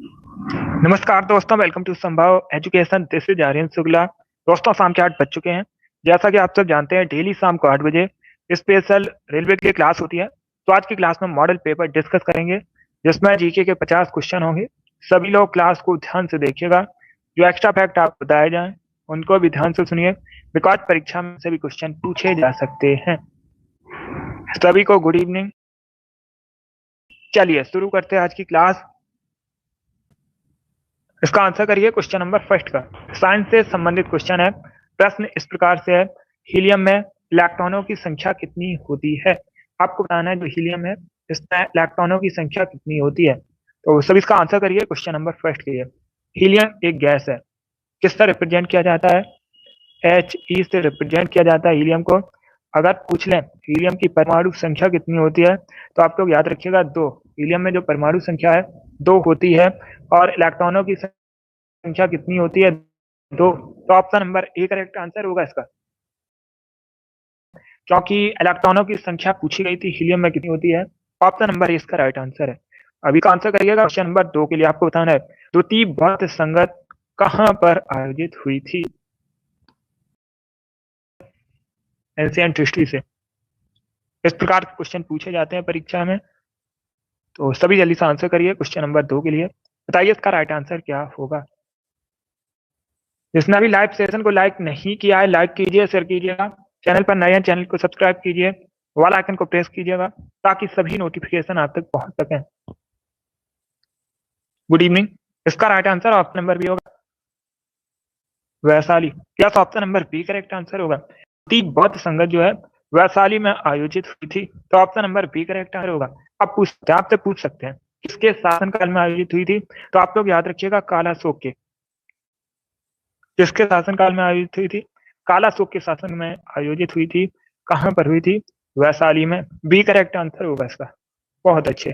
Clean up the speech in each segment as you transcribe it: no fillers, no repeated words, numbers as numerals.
नमस्कार दोस्तों, welcome to Sambhav education. This is Aryan Shukla. दोस्तों, शाम के 8 बज चुके हैं। जैसा कि आप सब जानते हैं, डेली शाम को 8 बजे स्पेशल रेलवे की क्लास होती है। तो आज की क्लास में मॉडल पेपर डिस्कस करेंगे, जिसमें जीके के 50 क्वेश्चन होंगे। सभी लोग क्लास को ध्यान से देखिएगा। जो एक्स्ट्रा फैक्ट आप बताए जाएं उनको भी ध्यान से सुनिए, बिकॉज परीक्षा में से भी क्वेश्चन पूछे जा सकते हैं। सभी को गुड इवनिंग। चलिए शुरू करते हैं आज की क्लास। इसका आंसर करिए क्वेश्चन नंबर फर्स्ट का। साइंस से संबंधित क्वेश्चन है। प्रश्न इस प्रकार से है, हीलियम में इलेक्ट्रॉनों की संख्या कितनी होती है? आपको बताना है जो हीलियम है इसमें इलेक्ट्रॉनों की संख्या कितनी होती है। तो सभी इसका आंसर करिए क्वेश्चन नंबर फर्स्ट के लिए। हीलियम एक गैस है। किससे रिप्रेजेंट किया जाता है? He से रिप्रेजेंट किया जाता है हीलियम को। अगर पूछ लें हीलियम की परमाणु संख्या कितनी होती है, तो आप लोग याद रखिएगा 2। हीलियम में जो परमाणु संख्या है 2 होती है, और इलेक्ट्रॉनों की संख्या कितनी होती है? 2। तो option number A correct answer होगा इसका, क्योंकि इलेक्ट्रॉनों की संख्या पूछी गई थी हीलियम में कितनी होती है। ऑप्शन नंबर ए इसका राइट आंसर है। अभी का आंसर करिएगा क्वेश्चन नंबर 2 के लिए। आपको बताना है द्वितीय बौद्ध संगत कहां पर आयोजित हुई थी? एंशिएंट हिस्ट्री से इस प्रकार के क्वेश्चन पूछे जाते हैं परीक्षा में। तो सभी जल्दी से आंसर करिए क्वेश्चन नंबर 2 के लिए। बताइए इसका राइट आंसर क्या होगा। जिसने अभी लाइव सेशन को लाइक नहीं किया है, लाइक कीजिए, शेयर कीजिएगा। चैनल पर नए हैं, चैनल को सब्सक्राइब कीजिए, वाला आइकन को प्रेस कीजिएगा ताकि सभी नोटिफिकेशन आप तक पहुंच सकें। Good evening. इसका right answer option number B होगा, Vaishali. Yes, option number B correct answer होगा। बौद्ध संगत जो है वैशाली में आयोजित हुई थी, तो option number B correct answer होगा। अब पूछते हैं, आपसे पूछ सकते हैं किसके शासनकाल में आयोजित हुई थी? तो आप लोग याद रखिएगा कालाशोक के। किसके शासनकाल में आयोजित हुई थी? कालाशोक के शासन में आयोजित हुई थी। कहां पर हुई थी? वैशाली में। बी करेक्ट आंसर होगा इसका। बहुत अच्छे।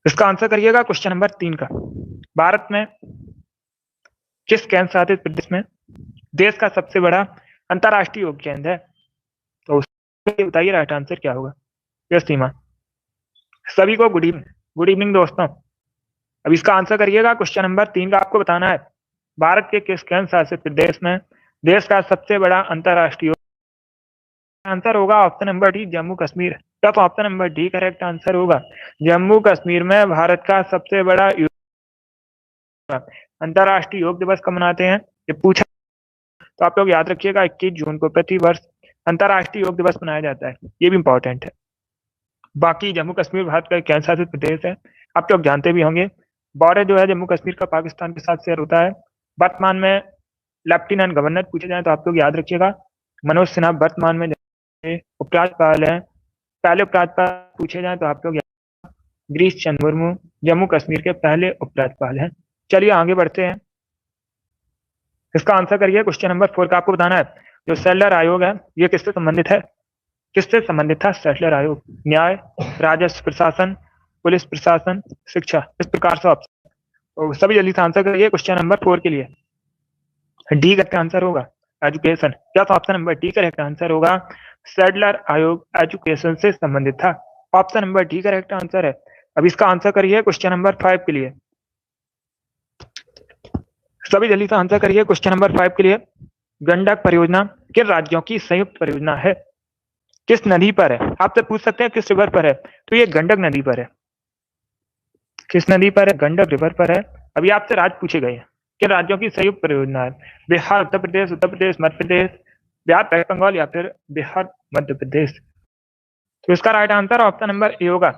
इसका आंसर करिएगा क्वेश्चन नंबर 3 का। भारत में किस केंद्र शासित प्रदेश में देश का सबसे बड़ा अंतरराष्ट्रीय योग केंद्र है? तो उसके बताइए राइट आंसर क्या होगा। यस सीमा। सभी को गुड इवनिंग। गुड इवनिंग दोस्तों। अब इसका आंसर करिएगा क्वेश्चन नंबर 3 का। आपको बताना है भारत के किस केंद्र शासित प्रदेश में देश का सबसे बड़ा अंतरराष्ट्रीय आंसर होगा option number D, Jammu Kashmir. तब option number D correct answer होगा। जम्मू कश्मीर में भारत का सबसे बड़ा अंतरराष्ट्रीय योग दिवस कब मनाते हैं, ये पूछा। तो आप लोग याद रखिएगा 21 जून को प्रति वर्ष अंतरराष्ट्रीय योग दिवस मनाया जाता है। ये भी इंपॉर्टेंट है। बाकी जम्मू कश्मीर भारत का केंद्र शासित प्रदेश है, आप लोग जानते भी होंगे। बॉर्डर जो है जम्मू कश्मीर का पाकिस्तान के साथ शेयर होता है। वर्तमान में लेफ्टिनेंट गवर्नर पूछे जाए तो आप लोग याद रखिएगा मनोज सिन्हा वर्तमान में उपराज्यपाल है। पहले उपराज्यपाल पूछे जाए तो आप लोग गिरीश चंद्र मुर्मू जम्मू कश्मीर के पहले उपराज्यपाल हैं। चलिए आगे बढ़ते हैं। इसका आंसर करिए क्वेश्चन नंबर 4 का। आपको बताना है जो सेलर आयोग है ये किससे संबंधित है? किससे संबंधित था सेटलर आयोग? न्याय, राजस्व प्रशासन, पुलिस प्रशासन, शिक्षा, इस प्रकार से ऑप्शन। तो सभी जल्दी से आंसर करिए क्वेश्चन नंबर 4 के लिए। डी करेक्ट आंसर होगा एजुकेशन। क्या तो option number D correct answer होगा। सेटलर आयोग एजुकेशन से संबंधित था। Option number D correct answer है। अब इसका आंसर करिए क्वेश्चन नंबर 5 के लिए। सभी जल्दी से आंसर करिए क्वेश्चन नंबर 5 के लिए। गंडक परियोजना किन राज्यों की संयुक्त परियोजना है? किस नदी पर है? आपसे पूछ सकते हैं किस रिवर पर है, तो ये गंडक नदी पर है। किस नदी पर है? गंडक रिवर पर है। अभी आपसे राज्य पूछे गए हैं किन राज्यों की संयुक्त परियोजना है? बिहार, उत्तर प्रदेश, मध्य प्रदेश, बिहार, वेस्ट बंगाल या फिर बिहार मध्य प्रदेश। तो इसका right answer option number A होगा।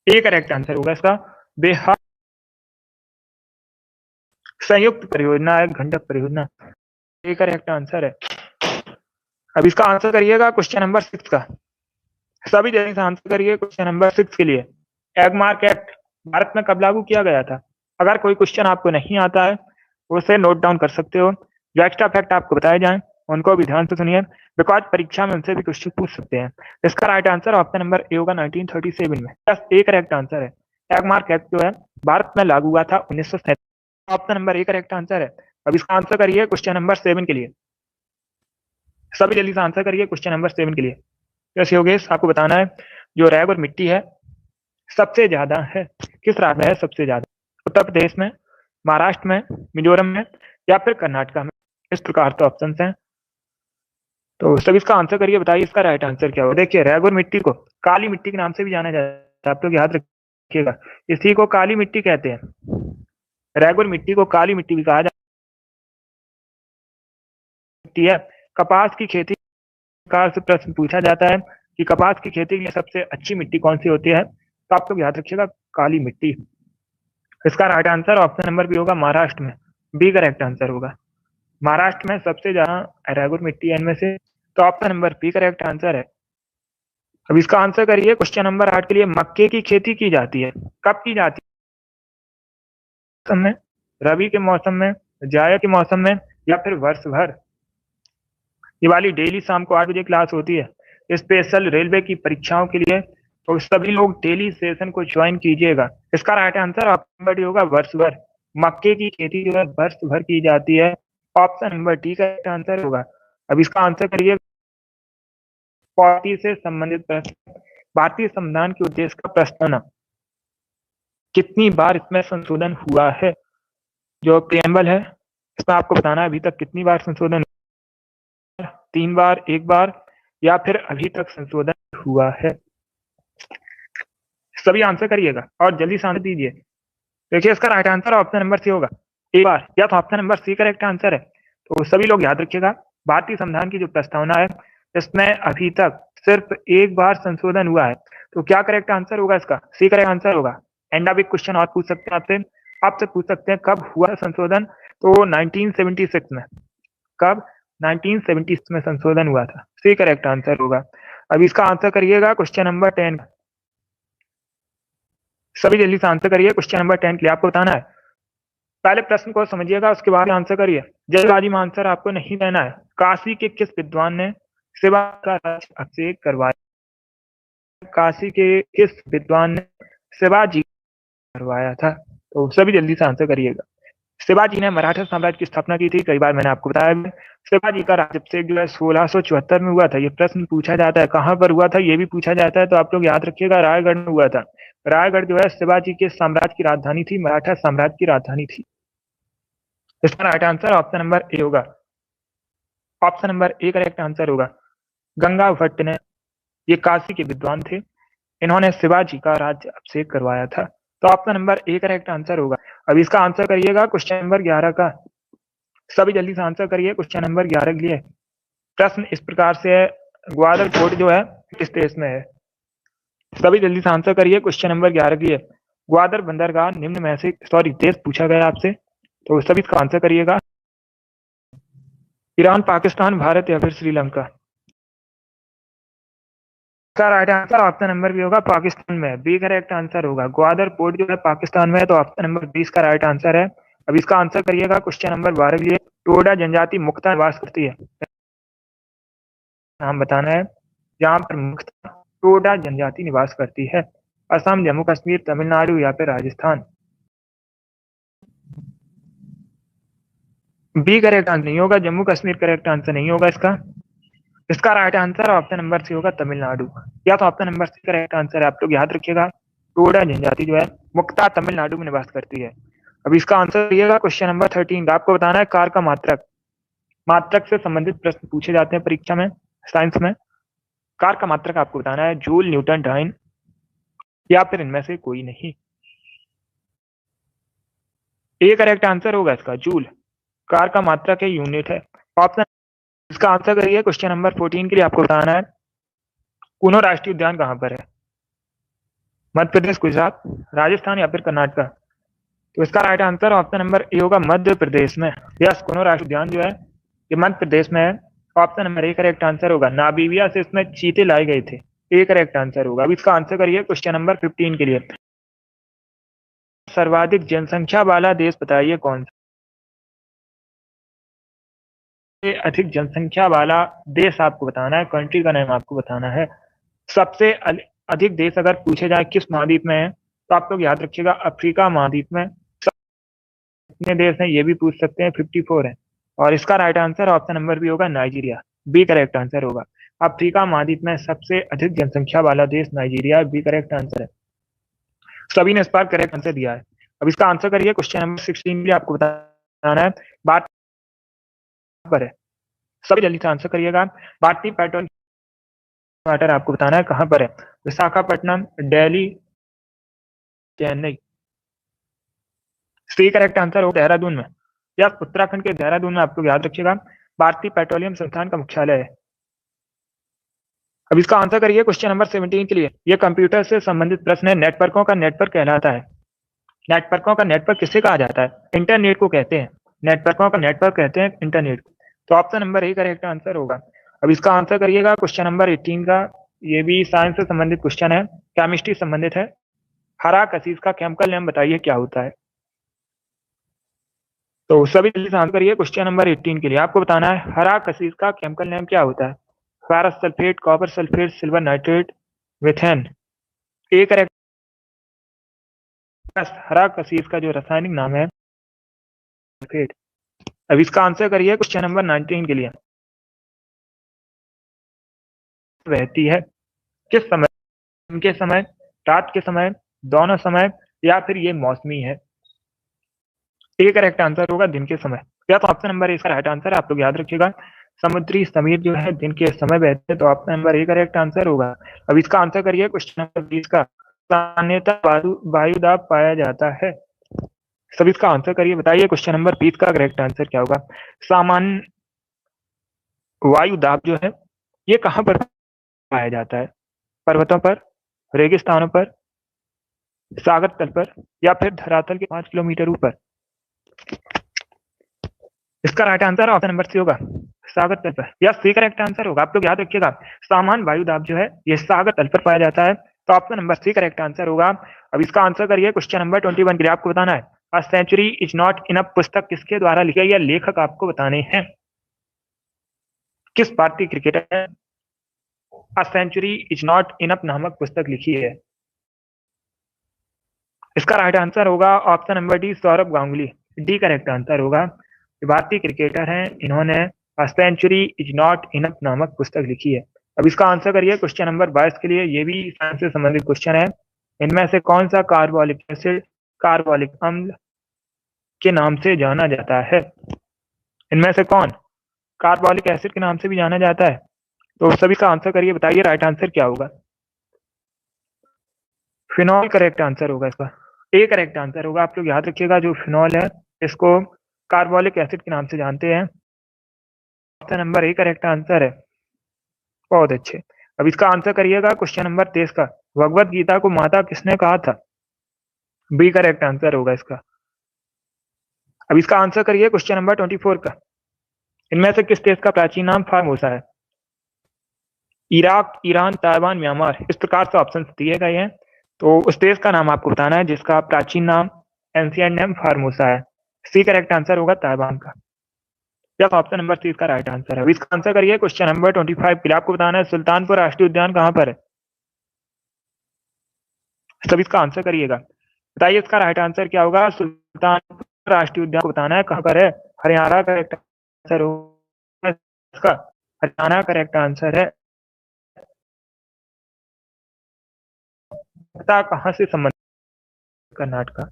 ए करेक्ट आंसर होगा इसका। बिहार संयुक्त परियोजना है गंडक परियोजना। ए करेक्ट आंसर है। अब इसका आंसर करिएगा क्वेश्चन नंबर 6 का। सभी जल्दी से आंसर करिए क्वेश्चन नंबर 6 के लिए। एगमार्क एक्ट भारत में कब लागू किया गया था? अगर कोई क्वेश्चन आपको नहीं आता है उसे नोट डाउन कर सकते हो। जो एक्स्ट्रा फैक्ट आपको बताए जाएं उनको भी ध्यान से सुनिए, बिकॉज परीक्षा में उनसे भी क्वेश्चन पूछ सकते हैं। इसका right answer option number A होगा 1937 में। बस ए करेक्ट आंसर है। एगमार्क एक्ट जो है भारत में लागू हुआ था 1937। Option number A correct answer है। अब इसका आंसर करिए क्वेश्चन नंबर 7 के लिए। सभी जल्दी से आंसर करिए क्वेश्चन नंबर 7 के लिए। यस योगेश, आपको बताना है जो रैग और मिट्टी है सबसे ज्यादा है, किस राज्य में है सबसे ज्यादा? उत्तर प्रदेश में, महाराष्ट्र में, मिजोरम में या फिर कर्नाटका में। इस प्रकार के ऑप्शन हैं। तो सभी इसका आंसर करिए, बताइए इसका राइट आंसर क्या होगा। देखिए रैग और मिट्टी को काली मिट्टी के नाम से भी जाना जाता है, आप लोग याद रखिएगा, इसी को काली मिट्टी कहते हैं। रैग और मिट्टी को काली मिट्टी भी कहा जाती है। कपास की खेती से प्रश्न पूछा जाता है कि कपास की खेती के लिए सबसे अच्छी मिट्टी कौन सी होती है, तो आप लोग याद रखिएगा काली मिट्टी। इसका right answer option number B होगा, महाराष्ट्र में। बी करेक्ट आंसर होगा। महाराष्ट्र में सबसे ज्यादा रैग और मिट्टी है इनमें से, तो option number B correct answer है। अब इसका आंसर करिए क्वेश्चन नंबर 8 के लिए। मक्के की खेती की जाती है, कब की जाती है? में, रबी के मौसम में, जायद के मौसम में या फिर वर्ष भर? ये वाली डेली शाम को 8 बजे क्लास होती है स्पेशल रेलवे की परीक्षाओं के लिए, तो सभी लोग डेली सेशन को ज्वाइन कीजिएगा। इसका right answer option number D होगा, वर्ष भर। मक्के की खेती जो है वर्ष भर की जाती है, ऑप्शन नंबर डी का राइट आंसर होगा। अब इसका आंसर करिए 40 से संबंधित प्रश्न। भारतीय संविधान के उद्देश्य का प्रस्तावना कितनी बार इसमें संशोधन हुआ है? जो प्रियम्बल है इसमें आपको बताना है अभी तक कितनी बार संशोधन, 3 बार, 1 बार या फिर अभी तक संशोधन हुआ है। सभी आंसर करिएगा और जल्दी से आंसर दीजिए। देखिए इसका right answer option number C होगा, 1 बार, या तो option number C correct answer है। तो सभी लोग याद रखिएगा भारतीय संविधान की जो प्रस्तावना है इसमें अभी तक सिर्फ 1 बार संशोधन हुआ है, तो क्या करेक्ट आंसर होगा इसका? सी करेक्ट आंसर होगा। एंड अब एक क्वेश्चन और पूछ सकते हैं आपसे पूछ सकते हैं कब हुआ संशोधन, तो 1976 में। कब? 1976 में संशोधन हुआ था, सी करेक्ट आंसर होगा। अब इसका आंसर करिएगा क्वेश्चन नंबर 10। सभी जल्दी से आंसर करिए क्वेश्चन नंबर 10 के लिए आपको बताना है। पहले प्रश्न को समझिएगा उसके बाद आंसर करिए, जल्दबाजी में आंसर आपको नहीं देना है। काशी के किस विद्वान ने शिवा का राज्य अभिषेक करवाया? काशी के किस विद्वान ने शिवाजी करवाया था? तो सभी जल्दी से आंसर करिएगा। शिवाजी ने मराठा साम्राज्य की स्थापना की थी, कई बार मैंने आपको बताया। शिवाजी का राज्याभिषेक जो है 1674 में हुआ था। ये प्रश्न पूछा जाता है कहां पर हुआ था, ये भी पूछा जाता है, तो आप लोग याद रखिएगा रायगढ़ में हुआ था। रायगढ़ जो है शिवाजी के साम्राज्य की राजधानी थी, मराठा साम्राज्य की राजधानी थी। इसका right answer option number A होगा। Option number A correct answer होगा। गंगा भट्ट ने, ये काशी के विद्वान थे, इन्होंने शिवाजी का राज्य अभिषेक करवाया था, तो option number A correct answer होगा। अब इसका आंसर करिएगा क्वेश्चन नंबर 11 का। सभी जल्दी से आंसर करिए क्वेश्चन नंबर 11 के लिए। प्रश्न इस प्रकार से है, ग्वादर फोर्ट जो है किस देश में है? सभी जल्दी से आंसर करिए क्वेश्चन नंबर 11 के लिए। ग्वादर बंदरगाह निम्न में से, सॉरी देश पूछा गया आपसे, तो सभी इसका आंसर करिएगा। ईरान, पाकिस्तान, भारत या फिर श्रीलंका? इसका right answer option number B होगा, पाकिस्तान में। बी करेक्ट आंसर होगा। ग्वादर पोर्ट जो है पाकिस्तान में है, तो ऑप्शन नंबर 20 का राइट आंसर है। अब इसका आंसर करिएगा क्वेश्चन नंबर 12 के लिए। टोडा जनजाति मुख्यतः निवास करती है, नाम बताना है जहां पर मुख्यतः टोडा जनजाति निवास करती है। असम, जम्मू कश्मीर, तमिलनाडु या फिर राजस्थान? बी करेक्ट आंसर नहीं होगा, जम्मू कश्मीर करेक्ट आंसर नहीं होगा इसका। इसका right answer option number C होगा, तमिलनाडु, या तो option number C correct answer है। आप लोग याद रखिएगा टोडा जनजाति जो है मुख्यतः तमिलनाडु में निवास करती है। अब इसका आंसर दिएगा क्वेश्चन नंबर 13। आपको बताना है कार का मात्रक। मात्रक से संबंधित प्रश्न पूछे जाते हैं परीक्षा में, साइंस में। कार का मात्रक आपको बताना है, जूल, न्यूटन, डाइन या फिर इनमें से कोई नहीं। ए करेक्ट आंसर होगा इसका, जूल। कार का मात्रक है, यूनिट है। ऑप्शन, इसका आंसर करिए क्वेश्चन नंबर 14 के लिए। आपको बताना है कूनो राष्ट्रीय उद्यान कहां पर है? मध्य प्रदेश, गुजरात, राजस्थान या फिर कर्नाटका? तो इसका right answer option number A होगा, मध्य प्रदेश में। यस, कूनो राष्ट्रीय उद्यान जो है ये मध्य प्रदेश में है। Option number A correct answer होगा। नामीबिया से इसमें चीते लाए गए थे, ए करेक्ट आंसर होगा। अब इसका आंसर करिए क्वेश्चन नंबर 15 के लिए। सर्वाधिक जनसंख्या वाला देश बताइए कौन सा? अधिक जनसंख्या वाला देश आपको बताना है, कंट्री का नाम आपको बताना है। सबसे अधिक देश अगर पूछे जाए किस महाद्वीप में है, तो आप लोग याद रखिएगा अफ्रीका महाद्वीप में। कितने देश हैं ये भी पूछ सकते हैं, 54 है। और इसका right answer option number B होगा, नाइजीरिया। बी करेक्ट आंसर होगा। अफ्रीका महाद्वीप में सबसे अधिक जनसंख्या वाला देश नाइजीरिया बी करेक्ट आंसर है। सभी ने इस बार करेक्ट आंसर दिया है। अब इसका आंसर करिए। क्वेश्चन नंबर 16 के लिए आपको बताना है बात पर है। सभी जल्दी से आंसर करिएगा। भारतीय पेट्रोल वाटर आपको बताना है कहां पर है। Visakhapatnam, Delhi, Chennai. C correct answer हो देहरादून में या उत्तराखंड के देहरादून में। आप लोग याद रखिएगा भारतीय पेट्रोलियम संस्थान का मुख्यालय है। अब इसका आंसर करिए क्वेश्चन नंबर 17 के लिए। यह कंप्यूटर से संबंधित प्रश्न है। नेटवर्कों का नेटवर्क कहलाता है। नेटवर्कों का नेटवर्क किसे कहा जाता है? इंटरनेट को कहते हैं। नेटवर्कों का नेटवर्क कहते हैं इंटरनेट को। तो option number A correct answer होगा। अब इसका आंसर करिएगा क्वेश्चन नंबर 18 का। ये भी साइंस से संबंधित क्वेश्चन है, केमिस्ट्री संबंधित है। हरा कसीस का केमिकल नेम बताइए क्या होता है। तो सभी जल्दी से आंसर करिए क्वेश्चन नंबर 18 के लिए। आपको बताना है हरा कसीस का केमिकल नेम क्या होता है। Ferrous sulphate, copper sulphate, silver nitrate, methane. A correct. हरा कसीस का जो रासायनिक नाम है सल्फेट। अब इसका आंसर करिए क्वेश्चन नंबर 19 के लिए। रहती है किस समय? दिन के समय, रात के समय, दोनों समय, या फिर ये मौसमी है। ए करेक्ट आंसर होगा दिन के समय। या तो ऑप्शन नंबर ए इसका राइट आंसर है। आप लोग याद रखिएगा समुद्री समीर जो है दिन के समय बहते हैं। तो option number A correct answer होगा। अब इसका आंसर करिए क्वेश्चन नंबर 20 का। सामान्यतः वायु दाब पाया जाता है। सब इसका आंसर करिए। बताइए क्वेश्चन नंबर 20 का करेक्ट आंसर क्या होगा। सामान्य वायु दाब जो है ये कहां पर पाया जाता है? पर्वतों पर, रेगिस्तानों पर, सागर तल पर, या फिर धरातल के 5 किलोमीटर ऊपर। इसका right answer option number C होगा, सागर तल पर। यह सी करेक्ट आंसर होगा। आप लोग याद रखिएगा सामान्य वायु दाब जो है ये सागर तल पर पाया जाता है। तो option number C correct answer होगा। अब इसका आंसर करिए क्वेश्चन नंबर 21 के लिए। आपको बताना है a century is not enough पुस्तक किसके द्वारा लिखी गई है? लेखक आपको बताने हैं। किस भारतीय क्रिकेटर ने a century is not enough नामक पुस्तक लिखी है? इसका राइट आंसर होगा option number D, Saurav Ganguly. D correct answer होगा। भारतीय क्रिकेटर हैं, इन्होंने a century is not enough नामक पुस्तक लिखी है। अब इसका आंसर करिए क्वेश्चन नंबर 22 के लिए। ये भी साइंस से संबंधित क्वेश्चन है। इनमें से कौन सा कार्बोलिक एसिड कार्बोलिक अम्ल के नाम से जाना जाता है? इनमें से कौन कार्बोलिक एसिड के नाम से भी जाना जाता है? तो सभी का आंसर करिए। बताइए राइट आंसर क्या होगा। फिनॉल करेक्ट आंसर होगा इसका। ए करेक्ट आंसर होगा। आप लोग याद रखिएगा जो फिनॉल है इसको कार्बोलिक एसिड के नाम से जानते हैं। Option number A correct answer है। बहुत अच्छे। अब इसका आंसर करिएगा क्वेश्चन नंबर 23 का। भगवत गीता को माता किसने कहा था? बी करेक्ट आंसर होगा इसका। अब इसका आंसर करिए क्वेश्चन नंबर 24 का। इनमें से किस देश का प्राचीन नाम फार्मोसा है? Iraq, Iran, Taiwan, Myanmar. इस प्रकार से ऑप्शन दिए गए हैं। तो उस देश का नाम आपको बताना है जिसका प्राचीन नाम एंशिएंट नेम फार्मोसा है। सी करेक्ट आंसर होगा ताइवान का। यस, ऑप्शन नंबर सी इसका राइट आंसर है। इसका आंसर करिए क्वेश्चन नंबर 25 के लिए। आपको बताना है सुल्तानपुर राष्ट्रीय उद्यान कहां पर है? सब इसका आंसर करिएगा। बताइए इसका राइट आंसर क्या होगा। सुल्तानपुर राष्ट्रीय उद्यान को बताना है कहां पर है। हरियाणा करेक्ट आंसर होगा इसका। हरियाणा करेक्ट आंसर है। कहां से संबंधित? कर्नाटक।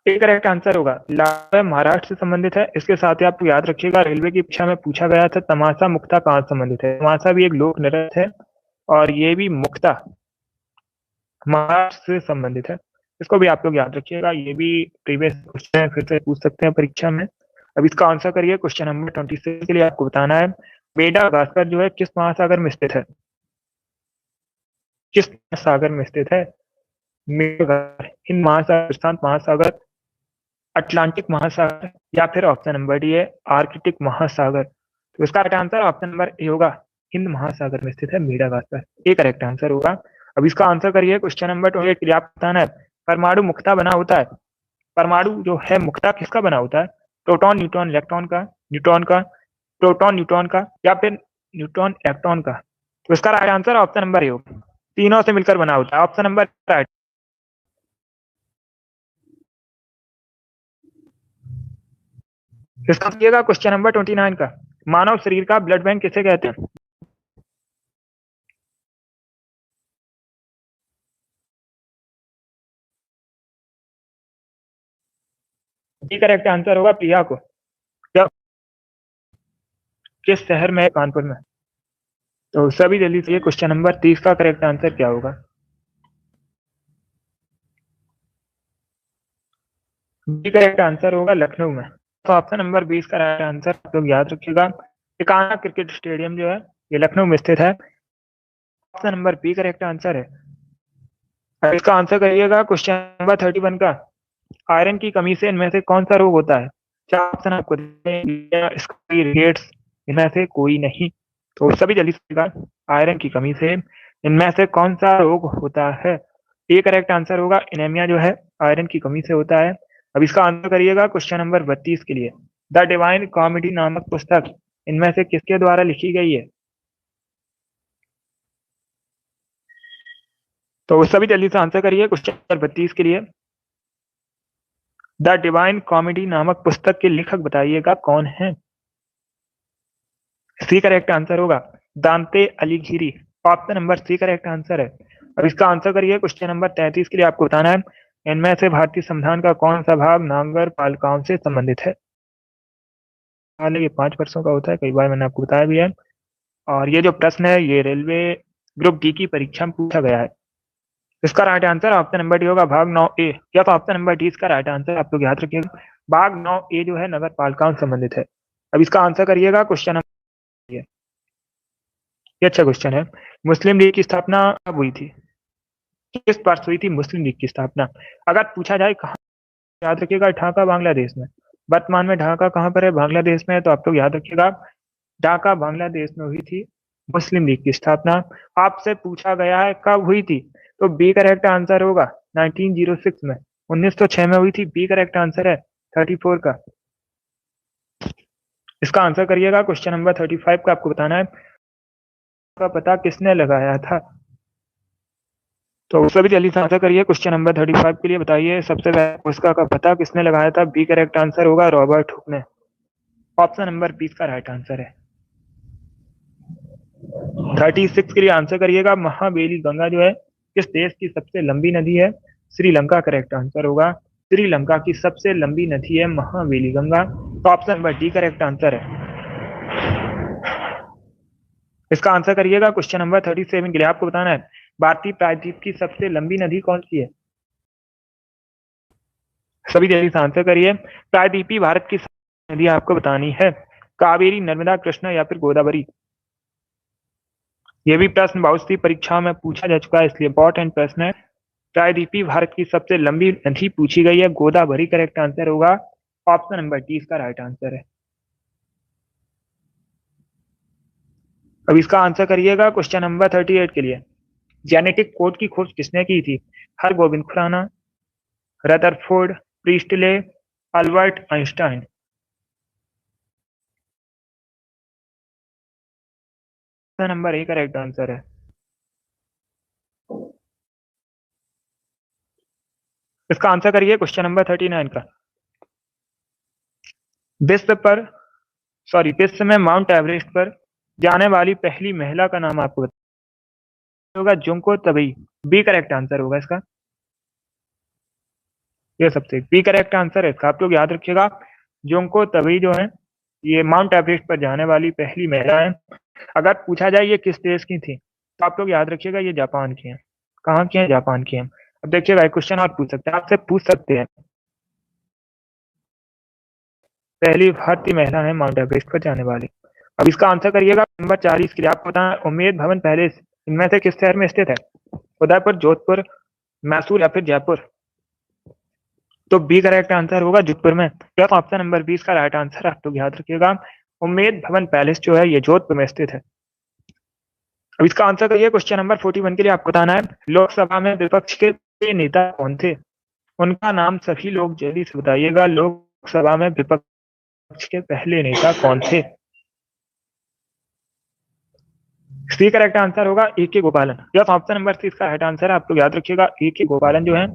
एक करेक्ट आंसर होगा। लाभ महाराष्ट्र से संबंधित है। इसके साथ ही आप याद रखिएगा रेलवे की परीक्षा में पूछा गया था तमाशा मुक्ता कहां से संबंधित है। तमाशा भी एक लोक नृत्य है और ये भी मुक्ता महाराष्ट्र से संबंधित है। इसको भी आप लोग याद रखिएगा। ये भी प्रीवियस क्वेश्चन है, फिर से पूछ सकते हैं परीक्षा में। अब इसका आंसर करिए क्वेश्चन नंबर 26 के लिए। आपको बताना है मेडागास्कर जो है किस महासागर में स्थित है? किस सागर में स्थित है? मेडागास्कर हिंद महासागर, प्रशांत महासागर, अटलांटिक महासागर, या फिर ऑप्शन नंबर डी है आर्कटिक महासागर। तो इसका right answer option number A होगा। हिंद महासागर में स्थित है मेडागास्कर। ये करेक्ट आंसर होगा। अब इसका आंसर करिए क्वेश्चन नंबर 28 के लिए। आप बताना है परमाणु मुक्ता बना होता है। परमाणु जो है मुक्ता किसका बना होता है? प्रोटॉन, न्यूट्रॉन, इलेक्ट्रॉन का, न्यूट्रॉन का, प्रोटॉन न्यूट्रॉन का, या फिर न्यूट्रॉन इलेक्ट्रॉन का। तो इसका right answer option number A होगा। तीनों से मिलकर बना होता है। Option number right. इसका क्वेश्चन नंबर 29 का। मानव शरीर का ब्लड बैंक किसे कहते हैं? जी करेक्ट आंसर होगा प्रिया को। क्या किस शहर में है? कानपुर में। तो सभी जल्दी से क्वेश्चन नंबर 30 का करेक्ट आंसर क्या होगा? जी करेक्ट आंसर होगा लखनऊ में। तो ऑप्शन नंबर 20 का राइट आंसर आप लोग याद रखिएगा। इकाना क्रिकेट स्टेडियम जो है ये लखनऊ में स्थित है। Option number B correct answer है। अब इसका आंसर करिएगा क्वेश्चन नंबर 31 का। आयरन की कमी से इनमें से कौन सा रोग होता है? चार ऑप्शन आपको इनमें से कोई नहीं। तो सभी जल्दी से आयरन की कमी से इनमें से कौन सा रोग होता है? ए करेक्ट आंसर होगा एनीमिया जो है आयरन की कमी से होता है। अब इसका आंसर करिएगा क्वेश्चन नंबर 32 के लिए। द डिवाइन कॉमेडी नामक पुस्तक इनमें से किसके द्वारा लिखी गई है? तो सभी जल्दी से आंसर करिए क्वेश्चन नंबर 32 के लिए। द डिवाइन कॉमेडी नामक पुस्तक के लेखक बताइएगा कौन है? सी करेक्ट आंसर होगा दांते अलिघिरी। Option number C correct answer है। अब इसका आंसर करिए क्वेश्चन नंबर 33 के लिए आपको बताना है इनमें से भारतीय संविधान का कौन सा भाग नागर पालिकाओं से संबंधित है? ये 5 वर्षों का होता है, कई बार मैंने आपको बताया भी है। और ये जो प्रश्न है ये रेलवे ग्रुप डी की परीक्षा में पूछा गया है। इसका right answer option number D होगा भाग 9A या तो ऑप्शन नंबर डी इसका राइट आंसर आप लोग याद रखिएगा। भाग 9A जो है नगर पालिकाओं से संबंधित है। अब इसका आंसर करिएगा क्वेश्चन नंबर। ये अच्छा क्वेश्चन है। मुस्लिम लीग की स्थापना कब हुई थी? किस वर्ष हुई थी मुस्लिम लीग की स्थापना? अगर पूछा जाए कहाँ, याद रखिएगा ढाका बांग्लादेश में। वर्तमान में ढाका कहाँ पर है? बांग्लादेश में है। तो आप लोग याद रखिएगा ढाका बांग्लादेश में हुई थी मुस्लिम लीग की स्थापना। आपसे पूछा गया है कब हुई थी, तो बी करेक्ट आंसर होगा 1906 में। 1906 में हुई थी। बी करेक्ट आंसर है 34 का। इसका आंसर करिएगा क्वेश्चन नंबर 35 का आपको बताना है का पता किसने लगाया था? तो सभी जल्दी से आंसर करिए क्वेश्चन नंबर 35 के लिए। बताइए सबसे पहले पुस्का का पता किसने लगाया था? बी करेक्ट आंसर होगा रॉबर्ट हुक ने। ऑप्शन नंबर 20 का राइट आंसर है। 36 के लिए आंसर करिएगा महाबेली गंगा जो है किस देश की सबसे लंबी नदी है? श्रीलंका करेक्ट आंसर होगा। श्रीलंका की सबसे लंबी नदी है महाबेली गंगा। तो option number D correct answer है। इसका आंसर करिएगा क्वेश्चन नंबर 37 के लिए। आपको बताना है भारतीय प्रायद्वीप की सबसे लंबी नदी कौन सी है? सभी जल्दी से आंसर करिए। प्रायद्वीपीय भारत की नदी आपको बतानी है कावेरी, नर्मदा, कृष्णा या फिर गोदावरी। ये भी प्रश्न बहुत सी परीक्षाओं में पूछा जा चुका है, इसलिए इंपॉर्टेंट प्रश्न है। प्रायद्वीपीय भारत की सबसे लंबी नदी पूछी गई है गोदावरी करेक्ट आंसर होगा। ऑप्शन नंबर डी इसका राइट आंसर है। अब इसका आंसर करिएगा क्वेश्चन नंबर 38 के लिए। जेनेटिक कोड की खोज किसने की थी? Hargobind Khorana, Rutherford, Priestley, Albert Einstein. Number A correct answer है। इसका आंसर करिए क्वेश्चन नंबर 39 का। विश्व में माउंट एवरेस्ट पर जाने वाली पहली महिला का नाम आपको होगा जुंको तबई। बी करेक्ट आंसर होगा इसका। ये सबसे बी करेक्ट आंसर है इसका। आप लोग याद रखिएगा जुंको तबई जो है ये माउंट एवरेस्ट पर जाने वाली पहली महिला है। अगर पूछा जाए ये किस देश की थी, तो आप लोग याद रखिएगा ये जापान की है। कहाँ की है? जापान की है। अब देखिएगा एक क्वेश्चन और पूछ सकते हैं, आपसे पूछ सकते हैं पहली भारतीय महिला है माउंट एवरेस्ट पर जाने वाली। अब इसका आंसर करिएगा नंबर 40 के लिए। आपको बताना उम्मेद भवन पैलेस इनमें से किस शहर में स्थित है? उदयपुर, जोधपुर, मैसूर या फिर जयपुर। तो बी करेक्ट आंसर होगा जोधपुर में। तो ऑप्शन नंबर 20 का राइट आंसर आप लोग याद रखिएगा उम्मेद भवन पैलेस जो है ये जोधपुर में स्थित है। अब इसका आंसर करिए क्वेश्चन नंबर 41 के लिए। आपको बताना है लोकसभा में विपक्ष के नेता कौन थे? उनका नाम सभी लोग जल्दी से बताइएगा। लोकसभा में विपक्ष के पहले नेता कौन थे? सी करेक्ट आंसर होगा ए के गोपालन। यस ऑप्शन नंबर सी इसका राइट आंसर है। आप लोग याद रखिएगा ए के गोपालन जो है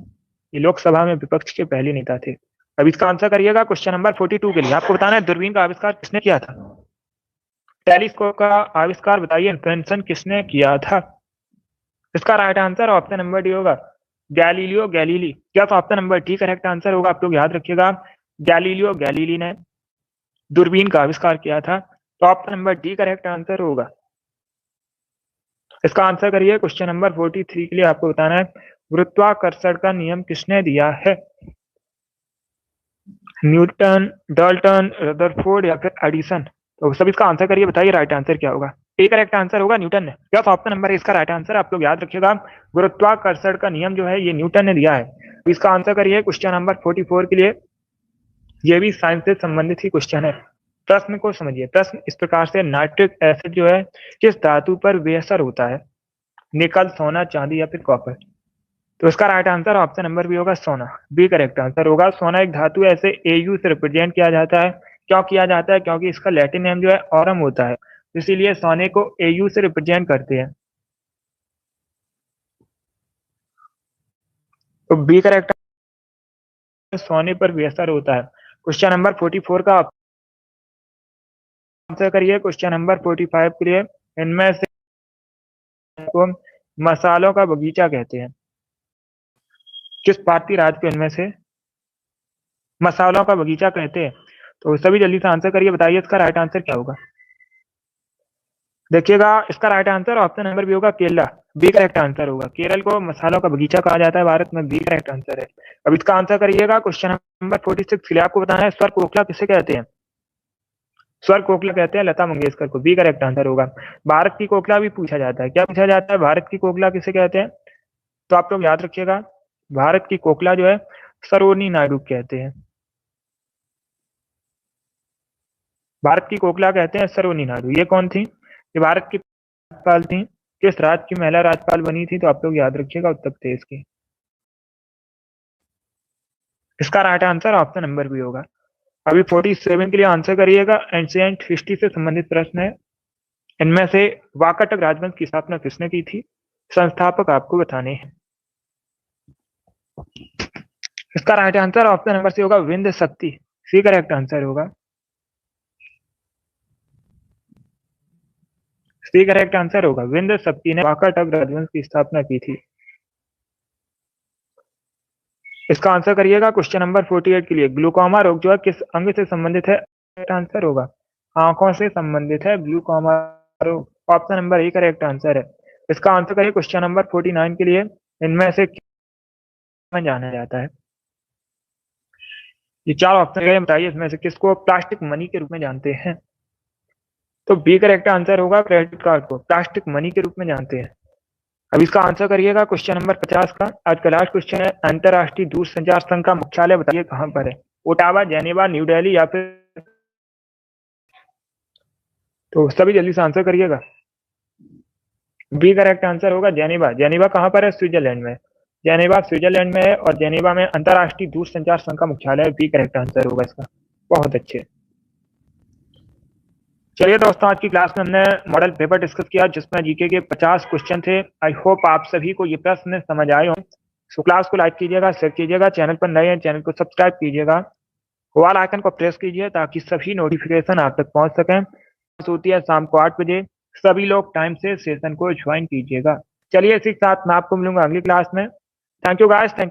ये लोकसभा में विपक्ष के पहले नेता थे। अब इसका आंसर करिएगा क्वेश्चन नंबर 42 के लिए। आपको बताना है दूरबीन का आविष्कार किसने किया था? टेलीस्कोप का आविष्कार बताइए, इन्वेंशन किसने किया था? इसका right answer option number D होगा, गैलीलियो गैलीली। क्या तो option number D correct answer होगा, आप लोग याद रखिएगा, गैलीलियो गैलीली ने दूरबीन का आविष्कार किया था, तो option number D correct answer होगा। इसका आंसर करिए। क्वेश्चन नंबर 43 के लिए आपको बताना है, गुरुत्वाकर्षण का नियम किसने दिया है? न्यूटन, डाल्टन, रदरफोर्ड या फिर एडिसन? तो सब इसका आंसर करिए, बताइए राइट आंसर क्या होगा। ए करेक्ट आंसर होगा न्यूटन ने। क्या ऑप्शन नंबर है इसका राइट आंसर, आप लोग याद रखिएगा, गुरुत्वाकर्षण का नियम जो है ये न्यूटन ने दिया है। इसका आंसर करिए। क्वेश्चन नंबर 44 के लिए, ये भी साइंस से संबंधित ही क्वेश्चन है। प्रश्न को समझिए। प्रश्न इस प्रकार से, नाइट्रिक एसिड जो है किस धातु पर बेअसर होता है? निकल, सोना, चांदी या फिर कॉपर? तो इसका right answer option number B होगा, सोना। बी करेक्ट आंसर होगा। सोना एक धातु ऐसे एयू से रिप्रेजेंट किया जाता है। क्यों किया जाता है? क्योंकि इसका लैटिन नेम जो है ऑरम होता है, इसीलिए सोने को एयू से रिप्रेजेंट करते हैं। तो बी करेक्ट, सोने पर बेअसर होता है। क्वेश्चन नंबर 44 का आंसर करिए। क्वेश्चन नंबर 45 के लिए, इनमें से को मसालों का बगीचा कहते हैं? किस भारतीय राज्य को इनमें से मसालों का बगीचा कहते हैं? तो सभी जल्दी से आंसर करिए, बताइए इसका राइट आंसर क्या होगा। देखिएगा, इसका right answer option number B Kerala, केरला। बी करेक्ट आंसर होगा। केरल को मसालों का बगीचा कहा जाता है भारत में। बी करेक्ट आंसर है। अब इसका आंसर करिएगा। क्वेश्चन नंबर 46 के लिए आपको बताना है, स्वर कोकिला किसे कहते हैं? स्वर कोकिला कहते हैं लता मंगेशकर को। बी करेक्ट आंसर होगा। भारत की कोकिला भी पूछा जाता है। क्या पूछा जाता है? भारत की कोकिला किसे कहते हैं? तो आप लोग याद रखिएगा, भारत की कोकिला जो है सरोजिनी नायडू कहते हैं। भारत की कोकिला कहते हैं सरोजिनी नायडू। ये कौन थी? ये भारत की राज्यपाल थी। किस राज्य की महिला राज्यपाल बनी थी? तो आप लोग याद रखिएगा, उत्तर प्रदेश की। इसका right answer option number B होगा। अभी 47 के लिए आंसर करिएगा। एंशिएंट हिस्ट्री से संबंधित प्रश्न है। इनमें से वाकाटक राजवंश की स्थापना किसने की थी? संस्थापक आपको बताने हैं। इसका right answer option number C होगा, विंध्य शक्ति। सी करेक्ट आंसर होगा। सी करेक्ट आंसर होगा। विंध्य शक्ति ने वाकाटक राजवंश की स्थापना की थी। इसका आंसर करिएगा। क्वेश्चन नंबर 48 के लिए, ग्लूकोमा रोग जो है किस अंग से संबंधित है? करेक्ट आंसर होगा, आंखों से संबंधित है ग्लूकोमा रोग। Option number A correct answer है। इसका आंसर करिए। क्वेश्चन नंबर 49 के लिए, इनमें से में जाना जाता है? ये चार ऑप्शन बताइए, इसमें से किसको प्लास्टिक मनी के रूप में जानते हैं? तो बी करेक्ट आंसर होगा, क्रेडिट कार्ड को प्लास्टिक मनी के रूप में जानते हैं। अब इसका आंसर करिएगा। क्वेश्चन नंबर 50 का आज का लास्ट क्वेश्चन है, अंतरराष्ट्रीय दूरसंचार संघ का मुख्यालय बताइए कहां पर है? ओटावा, जेनेवा, न्यू दिल्ली या फिर? तो सभी जल्दी से आंसर करिएगा। बी करेक्ट आंसर होगा, जेनेवा। जेनेवा कहां पर है? स्विट्जरलैंड में। जेनेवा स्विट्जरलैंड में है और जेनेवा में अंतरराष्ट्रीय दूरसंचार संघ का मुख्यालय है। बी करेक्ट आंसर होगा इसका। बहुत अच्छे। चलिए दोस्तों, आज की क्लास में हमने मॉडल पेपर डिस्कस किया जिसमें जीके के 50 क्वेश्चन थे। आई होप आप सभी को ये प्रश्न समझ आए हों। सो क्लास को लाइक कीजिएगा, शेयर कीजिएगा, चैनल पर नए हैं चैनल को सब्सक्राइब कीजिएगा, ऑल आइकन को प्रेस कीजिए ताकि सभी नोटिफिकेशन आप तक पहुंच सकें। होती है शाम को 8 बजे। सभी लोग टाइम से सेशन को ज्वाइन कीजिएगा। चलिए, इसी के साथ मैं आपको मिलूंगा अगली क्लास में। Thank you guys, thank you.